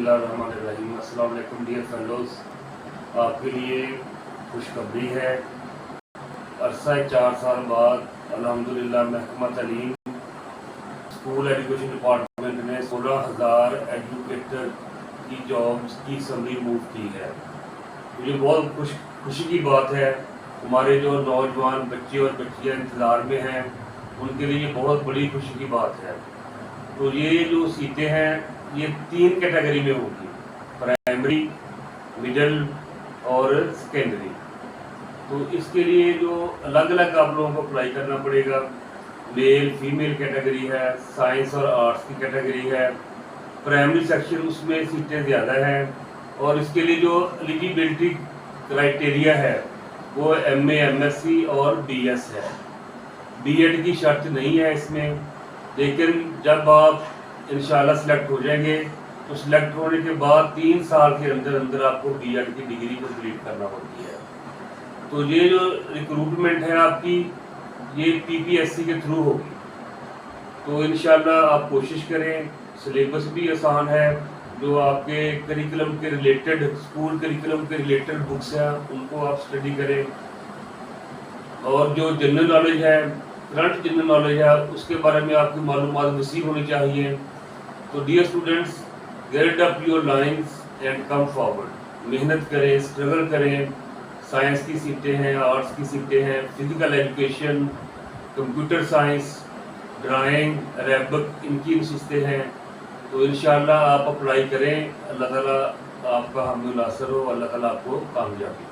बिस्मिल्लाहिर्रहमानिर्रहीम। अस्सलाम वालेकुम डियर फेलोज, आपके लिए खुशखबरी है। अरसा 4 साल बाद अल्हम्दुलिल्लाह महकमा तालीम स्कूल एजुकेशन डिपार्टमेंट ने 16,000 एजुकेटर की जॉब्स की समरी मूव की है। ये बहुत खुशी की बात है। हमारे जो नौजवान बच्चे और बच्चियाँ इंतज़ार में हैं उनके लिए ये बहुत बड़ी खुशी की बात है। तो ये जो सीटें हैं ये 3 कैटेगरी में होगी, प्राइमरी, मिडिल और सेकेंडरी। तो इसके लिए जो अलग अलग आप लोगों को अप्लाई करना पड़ेगा, मेल फीमेल कैटेगरी है, साइंस और आर्ट्स की कैटेगरी है। प्राइमरी सेक्शन उसमें सीटें ज़्यादा हैं और इसके लिए जो एलिजिबिलिटी क्राइटेरिया है वो MA MSc और BS है। B.Ed की शर्त नहीं है इसमें, लेकिन जब आप इंशाल्लाह सिलेक्ट हो जाएंगे तो सिलेक्ट होने के बाद 3 साल के अंदर अंदर आपको B.Ed की डिग्री कंप्लीट करना होती है। तो ये जो रिक्रूटमेंट है आपकी ये PPSC के थ्रू होगी। तो इंशाल्लाह आप कोशिश करें। सिलेबस भी आसान है, जो आपके करिकुलम के रिलेटेड स्कूल करिकुलम के रिलेटेड बुक्स हैं उनको आप स्टडी करें, और जो जनरल नॉलेज है, करंट जनरल नॉलेज है, उसके बारे में आपकी मालूमात वसी होनी चाहिए। तो dear students, get up your lines and come forward. मेहनत करें, स्ट्रगल करें। साइंस की सीटें हैं, आर्ट्स की सीटें हैं, physical education, computer science, drawing, Arabic, इनकी सीटें हैं। तो इंशाल्लाह आप अप्लाई करें। अल्लाह ताला आपका हामी नासर हो, अल्लाह ताला आपको कामयाबी